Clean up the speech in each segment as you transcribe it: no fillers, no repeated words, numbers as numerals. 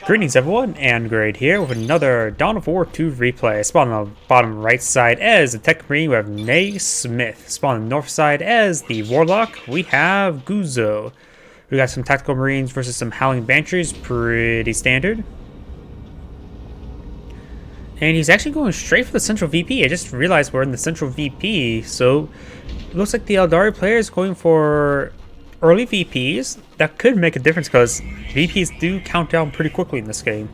Greetings everyone, and Grade here with another Dawn of War 2 replay. Spawn on the bottom right side as the Techmarine, we have NaySmith. Spawn on the north side as the Warlock, we have Guzo. We got some Tactical Marines versus some Howling Banshees, pretty standard. And he's actually going straight for the central VP. I just realized we're in the central VP, so it looks like the Eldari player is going for early VPs. That could make a difference because VPs do count down pretty quickly in this game.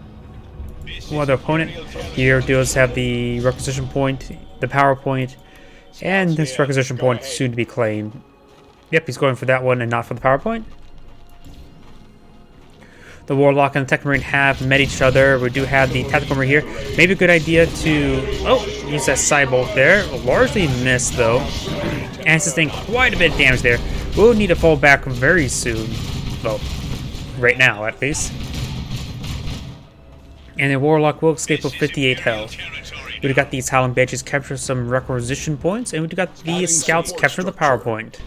While the opponent here does have the requisition point, the power point, and this requisition point soon to be claimed. Yep, he's going for that one and not for the power point. The Warlock and the Techmarine have met each other. We do have the Tactical Marine here. Maybe a good idea to use that side bolt there. Largely missed though, and sustained quite a bit of damage there. We'll need to fall back very soon. Well, right now at least. And the Warlock will escape with 58 health. We've got these Howling Banshees capture some requisition points, and we've got the Scouts capture the power point.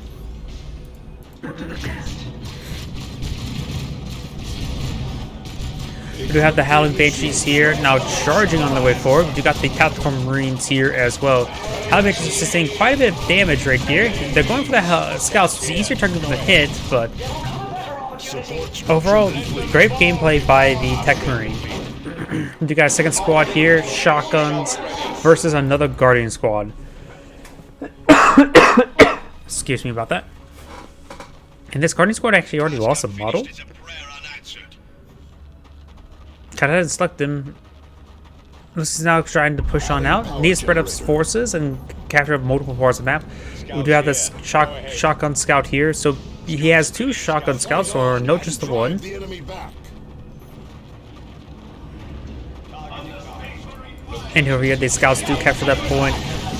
We do have the Howling Banshees here, now charging on the way forward. We do got the Tactical Marines here as well. Howling Banshees sustain quite a bit of damage right here. They're going for the Scouts. It's easier target to hit, but overall, great gameplay by the Techmarine. We do got a second squad here, shotguns versus another Guardian squad. Excuse me about that. And this Guardian squad actually already lost a model. Cut ahead and select him. This is now trying to push on out. Need to spread up forces and capture multiple parts of the map. We do have this shotgun scout here, so he has two shotgun scouts, or no, just the one. And over here, the scouts do capture that point.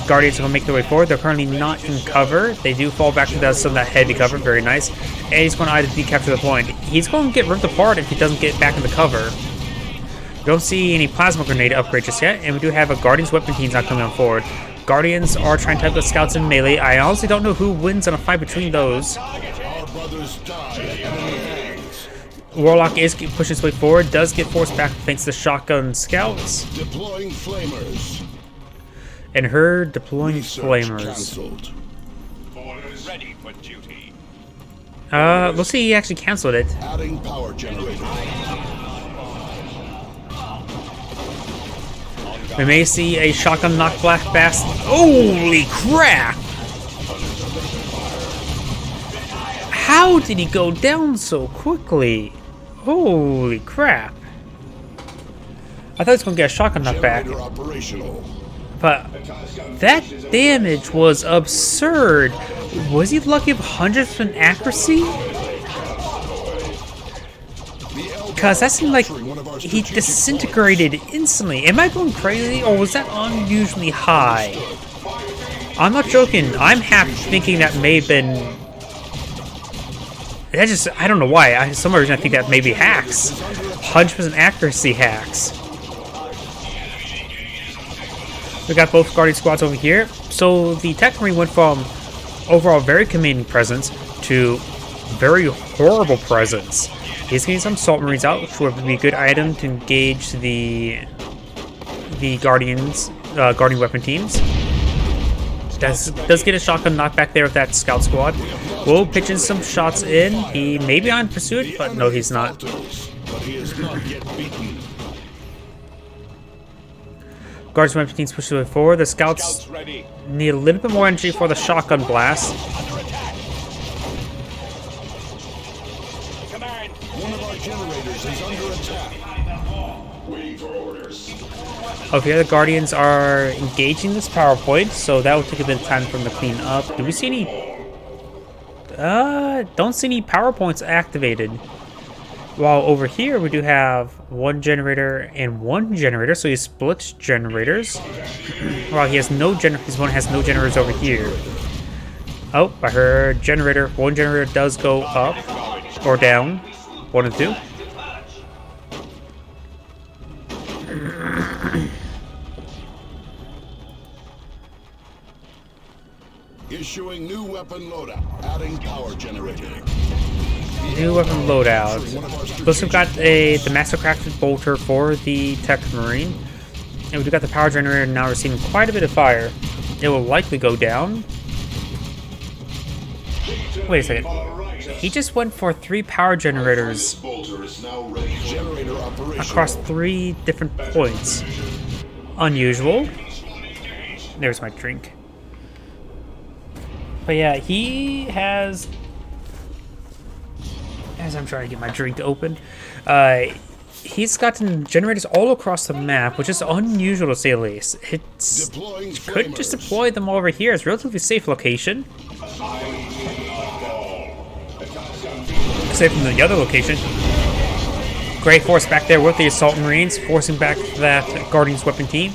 Guardians are going to make their way forward. They're currently not in cover. They do fall back to some of that heavy cover. Very nice. And he's going to either capture the point. He's going to get ripped apart if he doesn't get back in the cover. We don't see any plasma grenade upgrade just yet, and we do have a Guardians weapon team not coming on forward. Guardians are trying to type the scouts in melee. I honestly don't know who wins in a fight between those. Warlock is pushing his way forward, does get forced back thanks to shotgun scouts. Deploying flamers. And her deploying flamers. Ready for duty. Let's see, he actually canceled it. Adding power generator. We may see a shotgun knock black fast. Holy crap! How did he go down so quickly? Holy crap. I thought he was going to get a shotgun knock back. But that damage was absurd. Was he lucky with 100% accuracy? Because that seemed like he disintegrated instantly. Am I going crazy, or was that unusually high? I'm not joking. I'm half thinking that may have been... I don't know why. Some reason I think that may be hacks. 100% accuracy hacks. We got both Guardian squads over here. So the Techmarine went from overall very commanding presence to very horrible presence. He's getting some Salt Marines out, which would be a good item to engage the Guardians, Guardian weapon teams. Does get a shotgun knockback there with that scout squad. Will pitch in some shots in. He may be on pursuit, but no, he's not. Guardian weapon teams push their way forward. The scouts need a little bit more energy for the shotgun blast. Generators is under attack. Waiting for orders. Okay, the Guardians are engaging this power point, so that will take a bit of time for them to clean up. Do we see any? Don't see any power points activated. While over here we do have one generator and one generator, so he splits generators. While he has no his one has no generators over here. Oh, I heard generator. One generator does go up or down. 1 and 2. Issuing new weapon loadout. Adding power generator. New weapon loadout. We also got the mastercrafted bolter for the Techmarine. And we've got the power generator now receiving quite a bit of fire. It will likely go down. Wait a second. He just went for 3 power generators across 3 different points. Unusual. There's my drink. But yeah, he has... As I'm trying to get my drink to open, he's gotten generators all across the map, which is unusual to say the least. It's could just deploy them over here. It's a relatively safe location. Safe from the other location. Great force back there with the Assault Marines, forcing back that Guardian's weapon team.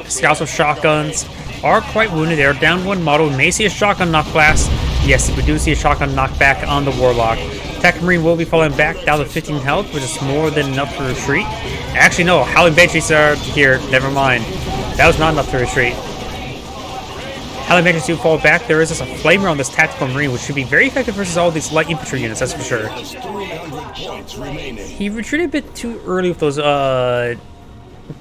Scouts with shotguns are quite wounded. They're down 1 model. We may see a shotgun knock blast. Yes, we do see a shotgun knockback on the Warlock. Techmarine will be falling back down to 15 health, which is more than enough to retreat. Actually, no. Howling Banshees are here. Never mind. That was not enough to retreat. Howling Banshees do fall back. There is just a flamer on this Tactical Marine, which should be very effective versus all these light infantry units, that's for sure. He retreated a bit too early with those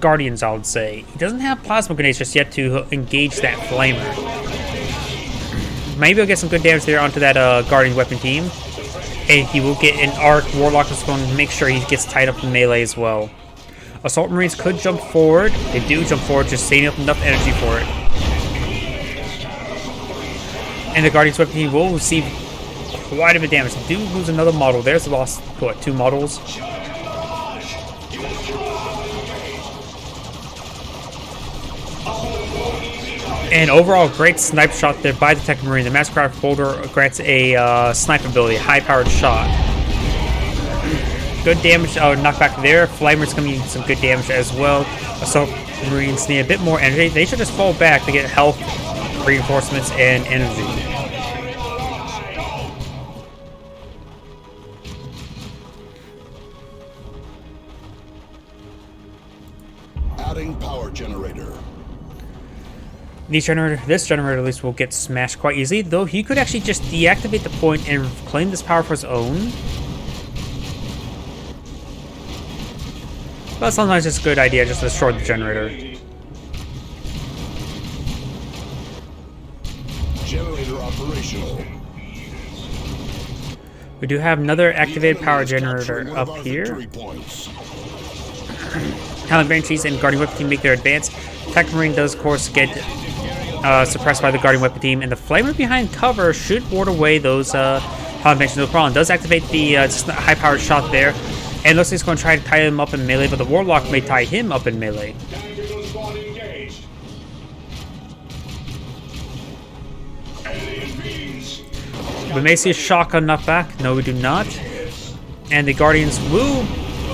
Guardians, I would say. He doesn't have plasma grenades just yet to engage that flamer. Maybe he'll get some good damage there onto that Guardian weapon team. And he will get an arc. Warlock is going to make sure he gets tied up in melee as well. Assault Marines could jump forward. They do jump forward, just saving up enough energy for it. And the Guardian's weapon team will receive quite a bit of damage. They do lose another model. There's lost, what, 2 models? And overall, great snipe shot there by the Techmarine. The Mastercraft Boulder grants a snipe ability, high-powered shot. Good damage, knockback there. Flamer's going to need some good damage as well. Assault Marines need a bit more energy. They should just fall back to get health, reinforcements, and energy. Adding power generator. This generator at least will get smashed quite easily, though he could actually just deactivate the point and claim this power for his own. But sometimes it's a good idea just to destroy the generator. Generator operational. We do have another activated power generator up here. Howling Banshees and Guardian Weapon Team make their advance. Techmarine does, of course, get suppressed by the Guardian Weapon Team, and the Flamer behind cover should ward away those Howling Banshees. No problem. Does activate the high-powered shot there, and looks like he's going to try to tie him up in melee, but the Warlock may tie him up in melee. We may see a shotgun knockback. No, we do not. And the Guardians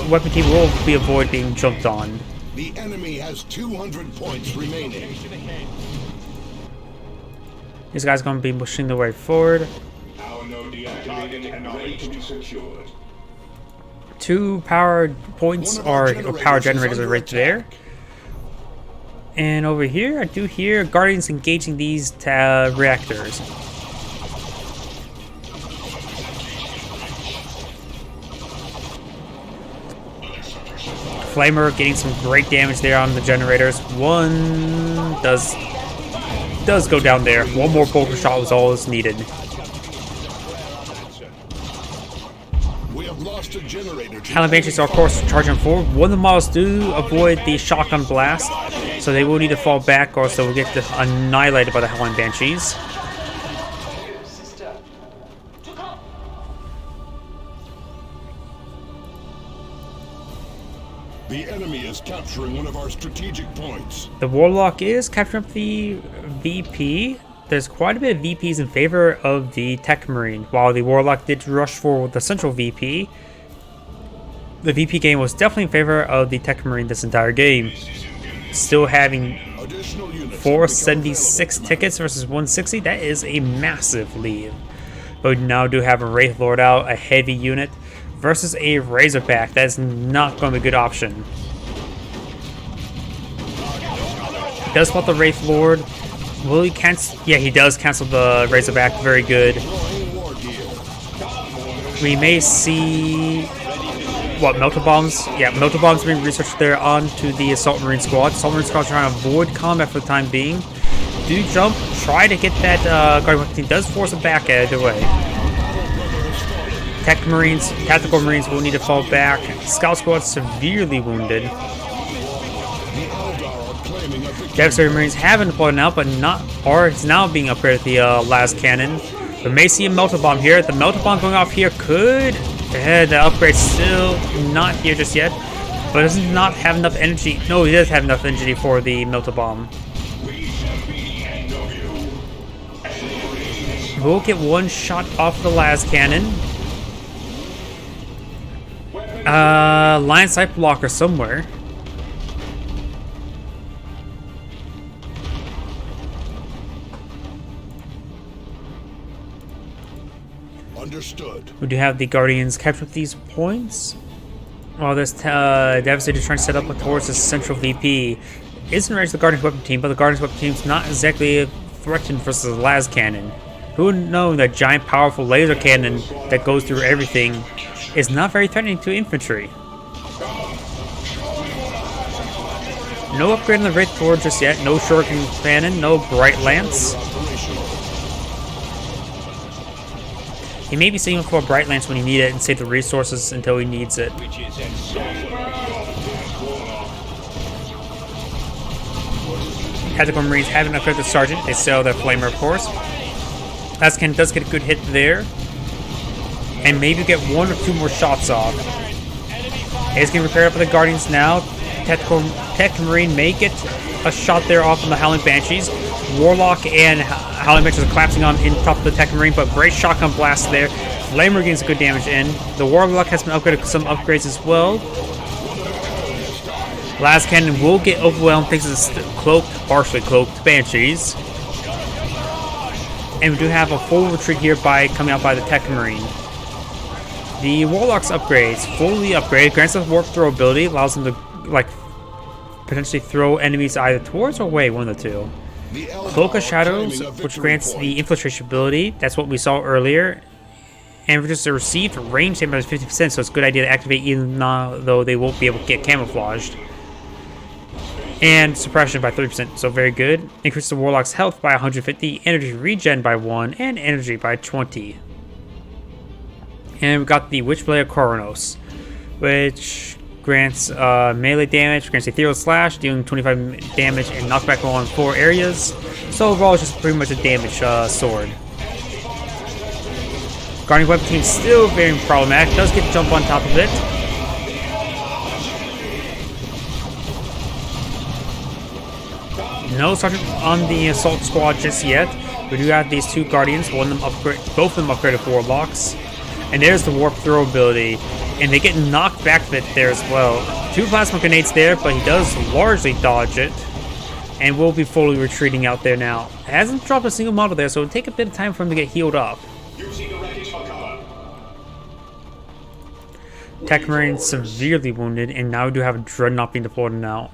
weapon team will be avoid being jumped on. The enemy has 200 points remaining. These guys are going to be pushing their way forward. Our node deactivated and ready to be secured. 2 power points or power generators are right there. And over here, I do hear Guardians engaging these reactors. Flamer getting some great damage there on the generators. One does go down there. One more bolter shot was all that's needed. We have lost a generator. Howling Banshees are, of course, charging forward. One of the models do avoid the shotgun blast, so they will need to fall back, or so we'll get annihilated by the Howling Banshees. The enemy is capturing one of our strategic points. The Warlock is capturing up the VP. There's quite a bit of VPs in favor of the Techmarine. While the Warlock did rush for the central VP, the VP game was definitely in favor of the Techmarine this entire game. Still having 476 tickets versus 160, that is a massive lead. But we now do have a Wraith Lord out, a heavy unit, versus a Razorback. That is not going to be a good option. He does spot the Wraith Lord. Will he cancel? Yeah, he does cancel the Razorback. Very good. We may see what, melter bombs? Yeah, melter bombs being researched there onto the assault marine squad. Assault marine squad trying to avoid combat for the time being. Do jump, try to get that guardian weapon team. Does force it back either way. Techmarines, tactical marines will need to fall back. Scout squad severely wounded. Devastator marines have been deployed now, but is now being upgraded the last cannon. We may see a melter bomb here. The melter bomb going off here could. The upgrade's still not here just yet, but does not have enough energy. No, he does have enough energy for the melter bomb. We'll get one shot off the last cannon. Line sight blocker somewhere. Understood. We do have the Guardians capture these points. While this Devastator is trying to set up towards the central VP. Isn't ready to the Guardians weapon team, but the Guardians weapon team's not exactly threatened versus the last cannon. Who would know that giant powerful laser cannon that goes through everything is not very threatening to infantry. No upgrade on the Wraith Sword just yet, no shuriken cannon, no bright lance. He may be saving for a bright lance when he needs it and save the resources until he needs it. Tactical Marines haven't upgraded the Sergeant, they sell their Flamer of course. Ascan does get a good hit there. And maybe get one or two more shots off. He's getting repaired up for the Guardians now. Techmarine may get a shot there off on the Howling Banshees. Warlock and Howling Banshees are collapsing on in top of the Techmarine, but great shotgun blast there. Flamer gains good damage in. The Warlock has been upgraded with some upgrades as well. Last cannon will get overwhelmed thanks to the partially cloaked Banshees. And we do have a full retreat here by coming out by the Techmarine. The Warlock's upgrades, fully upgraded, grants us warp throw ability, allows them to potentially throw enemies either towards or away, one of the two. Cloak of Shadows, which grants the infiltration ability, that's what we saw earlier. And we just received range damage by 50%, so it's a good idea to activate even though they won't be able to get camouflaged. And suppression by 30%, so very good. Increase the Warlock's health by 150, energy regen by 1, and energy by 20. And we got the Witchblade of Koronos, which grants melee damage, grants Ethereal Slash, dealing 25 damage and knockback on 4 areas. So overall, it's just pretty much a damage sword. Guardian Weapon Team still very problematic, does get to jump on top of it. No Sergeant on the Assault Squad just yet. We do have these two Guardians, both of them upgraded Warlocks. And there's the Warp Throw ability. And they get knocked back a bit there as well. 2 Plasma Grenades there, but he does largely dodge it. And will be fully retreating out there now. Hasn't dropped a single model there, so it'll take a bit of time for him to get healed up. Techmarine severely wounded, and now we do have a Dreadnought being deployed now.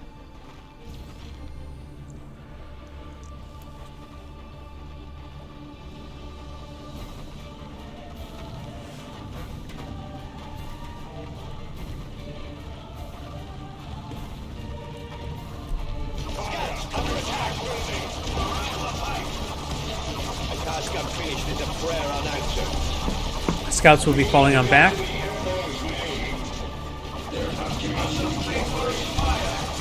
Scouts will be falling on back.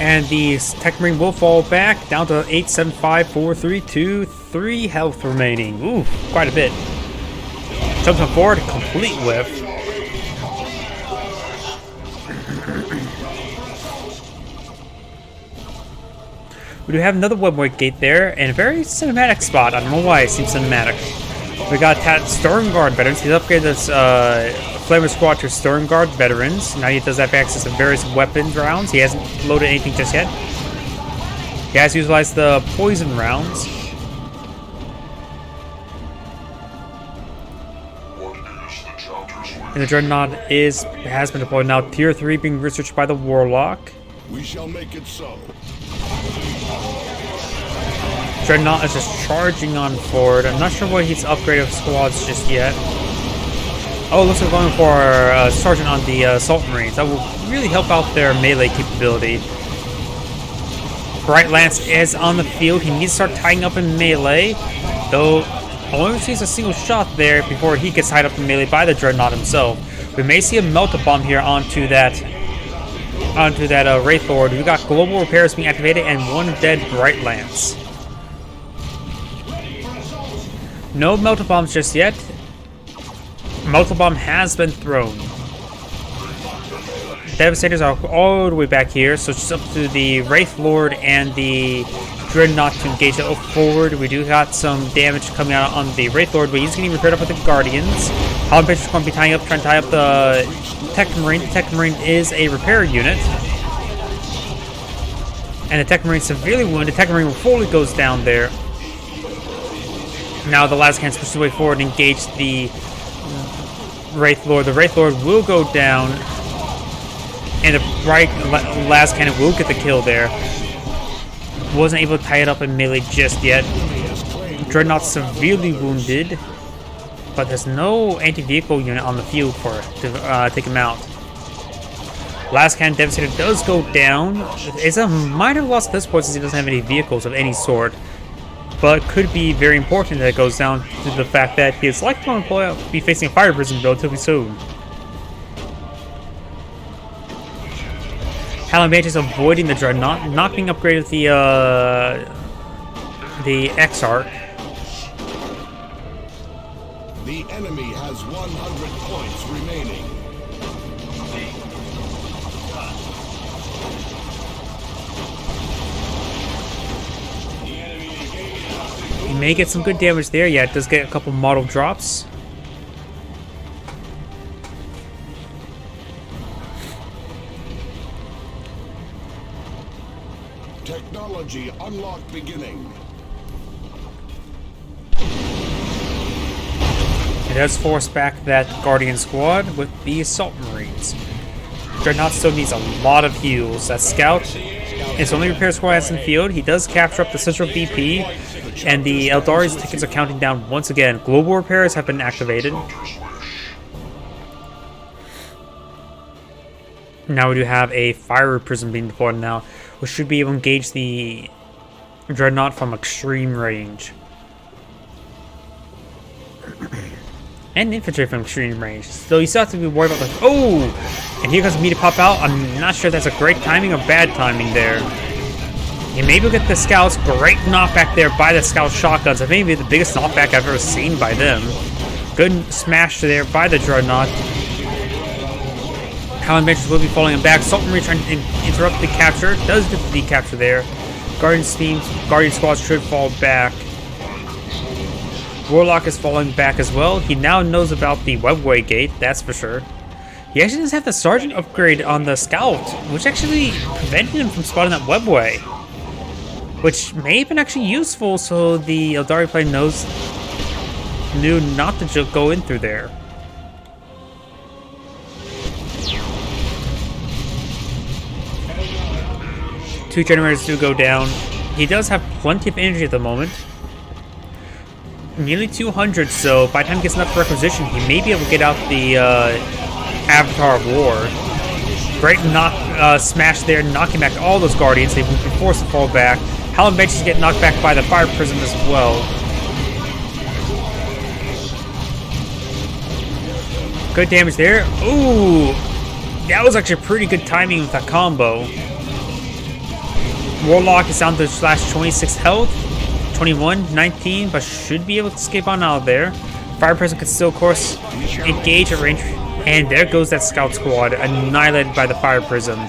And the Techmarine will fall back down to 8, 7, 5, 4, 3, 2, 3 health remaining. Ooh, quite a bit. Jumps on forward, complete whiff. We do have another webway gate there, and a very cinematic spot. I don't know why it seems cinematic. We got Stormguard veterans. He's upgraded this Flamer Squad to Stormguard veterans. Now he does have access to various weapons rounds. He hasn't loaded anything just yet. He has utilized the poison rounds. And the Dreadnought has been deployed now. Tier 3 being researched by the Warlock. We shall make it so. Dreadnought is just charging on forward. I'm not sure why he's upgraded squads just yet. Oh, looks like going for Sergeant on the Assault Marines. That will really help out their melee capability. Bright Lance is on the field. He needs to start tying up in melee, though only receives a single shot there before he gets tied up in melee by the Dreadnought himself. We may see a Melt-A-Bomb here onto that Wraith Lord. We got global repairs being activated and one dead Bright Lance. No Melt-A-Bombs just yet. Melt-A-Bomb has been thrown. Devastators are all the way back here, so it's just up to the Wraith Lord and the Dreadnought to engage it forward. We do got some damage coming out on the Wraith Lord, but he's getting repaired up with the Guardians. Holland is going to be trying to tie up the Techmarine. The Techmarine is a repair unit. And the Techmarine severely wounded. The Techmarine fully goes down there. Now the last cannon pushes the way forward and engage the Wraith Lord. The Wraith Lord will go down. And the last cannon will get the kill there. Wasn't able to tie it up in melee just yet. Dreadnought severely wounded, but there's no anti-vehicle unit on the field for it to take him out. Last cannon Devastator does go down. It's a minor loss at this point since he doesn't have any vehicles of any sort, but could be very important that it goes down to the fact that he is likely to be facing a fire prison relatively soon. Halamage is avoiding the Dreadnought, not being upgraded with the Exarch. The enemy has 100 points remaining. He may get some good damage there. Yeah, it does get a couple model drops. Technology unlock beginning. It does force back that Guardian squad with the Assault Marines. Dreadnought still needs a lot of heals. That Scout is only repair squad that's in the field. He does capture up the central VP, and the Eldari's tickets are counting down once again. Global repairs have been activated. Now we do have a fire prism being deployed now, which should be able to engage the Dreadnought from extreme range. And infantry from extreme range. So you still have to be worried about like, oh! And here comes me to pop out. I'm not sure if that's a great timing or bad timing there. And maybe we'll get the scouts. Great knockback there by the scout shotguns. I think maybe the biggest knockback I've ever seen by them. Good smash there by the Dreadnought. Howland Benches will be falling back. Assault Marine trying to interrupt the capture. Does get the capture there. Guardian squads should fall back. Warlock is falling back as well. He now knows about the webway gate, that's for sure. He actually doesn't have the Sergeant upgrade on the Scout, which actually prevented him from spotting that webway. Which may have been actually useful, so the Eldari player knew not to go in through there. Two generators do go down. He does have plenty of energy at the moment. Nearly 200, so by the time he gets enough requisition, he may be able to get out the Avatar of War. Great smash there, knocking back all those Guardians. They've been forced to fall back. Howland Benches get knocked back by the Fire Prism as well. Good damage there. Ooh! That was actually pretty good timing with that combo. Warlock is down to slash 26 health. 21, 19, but should be able to escape on out of there. Fire Prism can still, of course, engage at range. And there goes that Scout Squad, annihilated by the Fire Prism.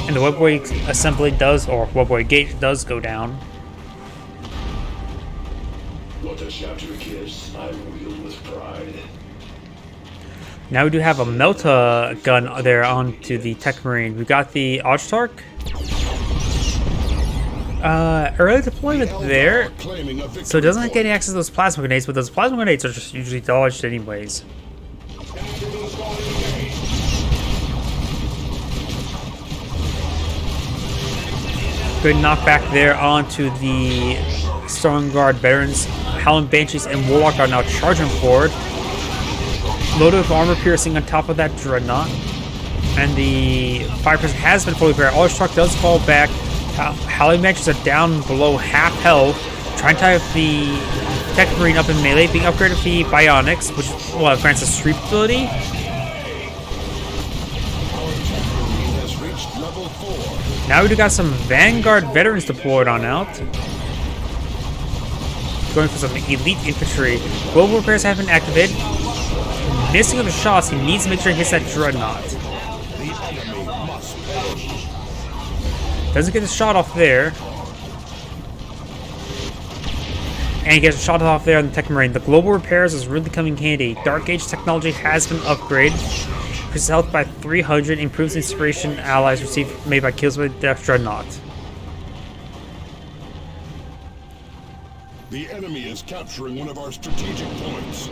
And the webway assembly does, or webway gate does go down. What a chapter kiss, I wield with pride. Now we do have a Melta gun there onto the Techmarine. We got the Ochtark. Early deployment there, so it doesn't get any access to those plasma grenades, but those plasma grenades are just usually dodged anyways. Good knockback there onto the Stormguard veterans. Howling Banshees and Warlock are now charging forward. Loaded with armor piercing on top of that Dreadnought. And the fire person has been fully prepared. All-Struck does fall back. Howling Banshees are down below half health. Trying to tie up the Techmarine up in melee, being upgraded with the Bionics, which grants a sweep ability. Now we do got some Vanguard veterans deployed on out. Going for some elite infantry. Global repairs have been activated. Missing of the shots, he needs to make sure he hits that Dreadnought. Doesn't get the shot off there. And he gets a shot off there on the Techmarine. The global repairs is really coming handy. Dark Age technology has been upgraded. Increases health by 300. Improves inspiration allies received made by kills with the Dreadnought. The enemy is capturing one of our strategic points.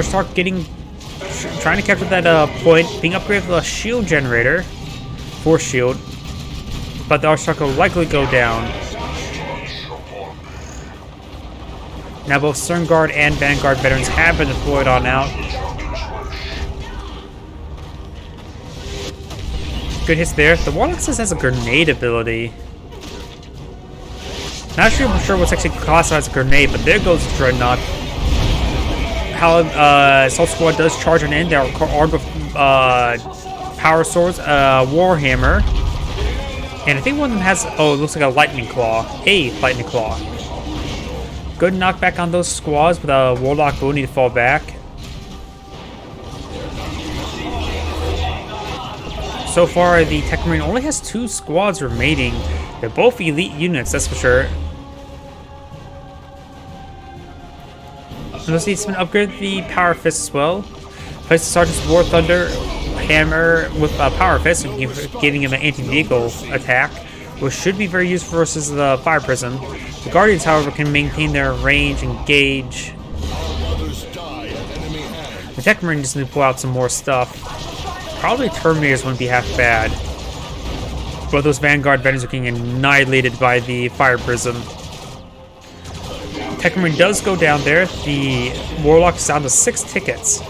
Stark trying to capture that point, being upgraded with a shield generator, force shield, but the Archstark will likely go down. Now both Stern Guard and Vanguard veterans have been deployed on out. Good hits there. The Warlock says has a grenade ability. Not sure what's actually classified as a grenade, but there goes the Dreadnought. How Assault Squad does charge on in. They're armed with power swords, Warhammer, and I think one of them has. Oh, it looks like a Lightning Claw. A Lightning Claw. Good knockback on those squads, but Warlock will need to fall back. So far, the Techmarine only has 2 squads remaining. They're both elite units, that's for sure. Notice he's been upgraded the Power Fist as well. Place the Sergeant's War Thunder Hammer with Power Fist, giving him an anti-vehicle attack, which should be very useful versus the Fire Prism. The Guardians, however, can maintain their range and gauge. The Techmarine just need to pull out some more stuff. Probably Terminators wouldn't be half bad. But those Vanguard veterans are getting annihilated by the Fire Prism. Techmarine does go down there. The Warlock is down to 6 tickets.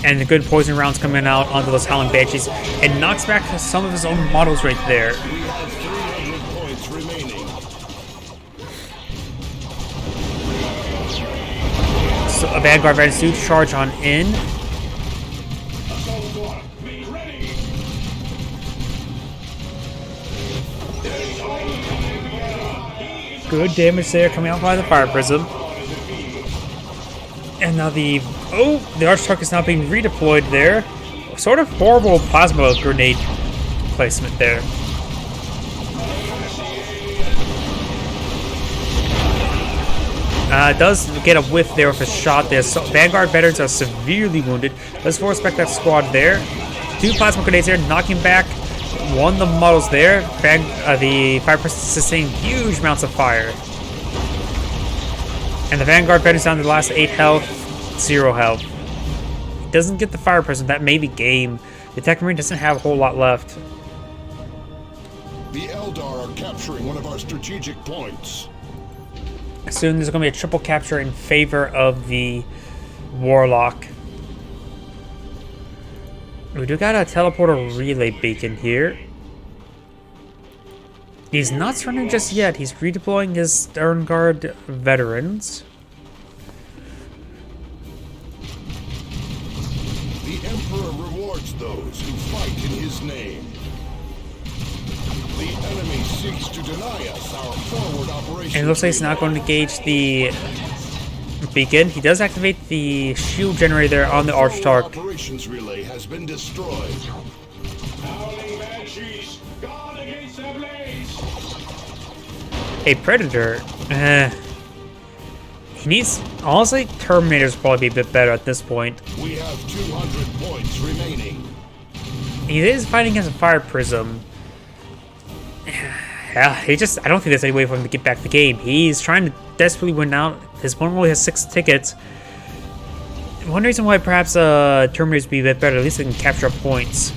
And the good poison rounds coming out onto those Howling Banshees and knocks back some of his own models right there. We have 300 points remaining. So a Vanguard veterans do charge on in. Good damage there coming out by the Fire Prism. And now the Archtruck is now being redeployed there. Sort of horrible plasma grenade placement there. Does get a whiff there with a shot there. So Vanguard veterans are severely wounded. Let's force back that squad there. 2 plasma grenades there, knocking back one of the models there. The Fire Person sustained huge amounts of fire. And the Vanguard veterans down to the last 8 health, 0 health. He doesn't get the Fire Person, that may be game. The Techmarine doesn't have a whole lot left. The Eldar are capturing one of our strategic points. Soon there's going to be a triple capture in favor of the Warlock. We do got a teleporter relay beacon here. He's not surrendering just yet. He's redeploying his Stern Guard veterans. The Emperor rewards those who fight in his name. The enemy seeks to deny us our forward operations. And it looks like he's not going to engage the beacon. He does activate the shield generator on the Archtark. Operations relay has been destroyed. A Predator. He needs, honestly, Terminators would probably be a bit better at this point. We have 200 points remaining. He is fighting against a Fire Prism. Yeah, I don't think there's any way for him to get back the game. He's trying to desperately win out. His opponent only has 6 tickets. One reason why perhaps Terminators would be a bit better, at least they can capture points.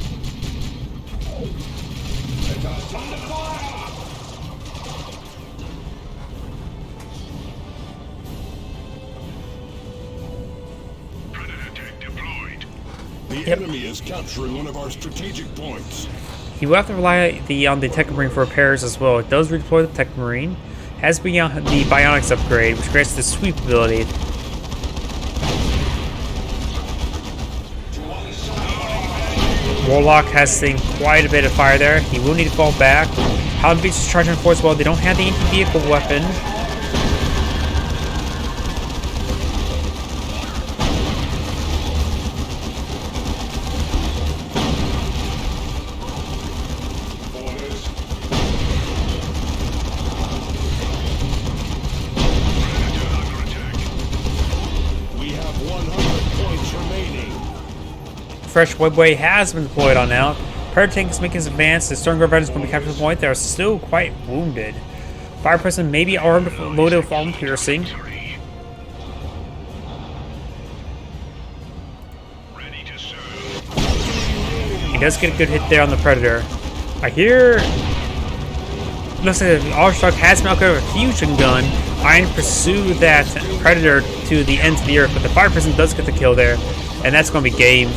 The enemy is capturing one of our strategic points. He will have to rely on the Techmarine for repairs as well. It does redeploy the Techmarine. Has beyond the Bionics upgrade, which grants the sweep ability. Warlock has seen quite a bit of fire there. He will need to fall back. Howling Beast is charging force well. They don't have the anti-vehicle weapon. Fresh webway has been deployed on now. Predator tank is making his advance. The Stormguard veterans going to be capturing the point. They are still quite wounded. Fire person may be armed with loaded with armor piercing. He does get a good hit there on the Predator. I hear. Looks like the All-Star has been outgunned with a fusion gun. Trying to pursue that Predator to the ends of the earth, but the fire person does get the kill there, and that's going to be game.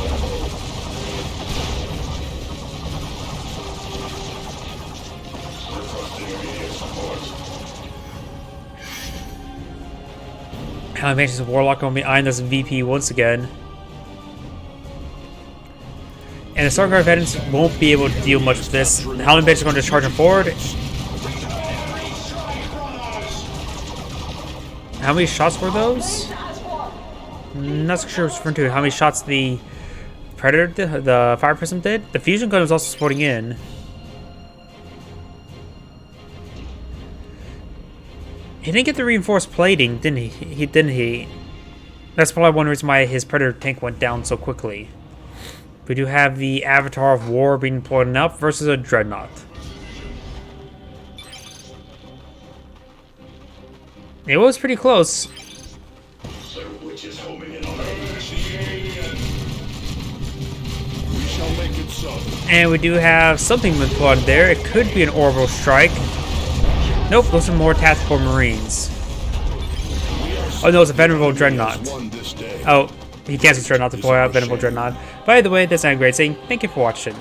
How mentions Warlock going to be eyeing this VP once again. And the Starguard veterans won't be able to deal much with this. The Howling Bench is going to charge him forward. How many shots were those? Not so sure referring to how many shots the Predator did, the Fire Prism did. The fusion gun was also supporting in. He didn't get the reinforced plating, didn't he? Didn't he? That's probably one reason why his Predator tank went down so quickly. We do have the Avatar of War being deployed up versus a Dreadnought. It was pretty close. We shall make it so. And we do have something deployed there. It could be an orbital strike. Nope, those are more tactical Marines. Oh no, it's a Venerable Dreadnought. Oh, he cancels Dreadnought to deploy out Venerable Dreadnought. By the way, that's not a great saying. Thank you for watching.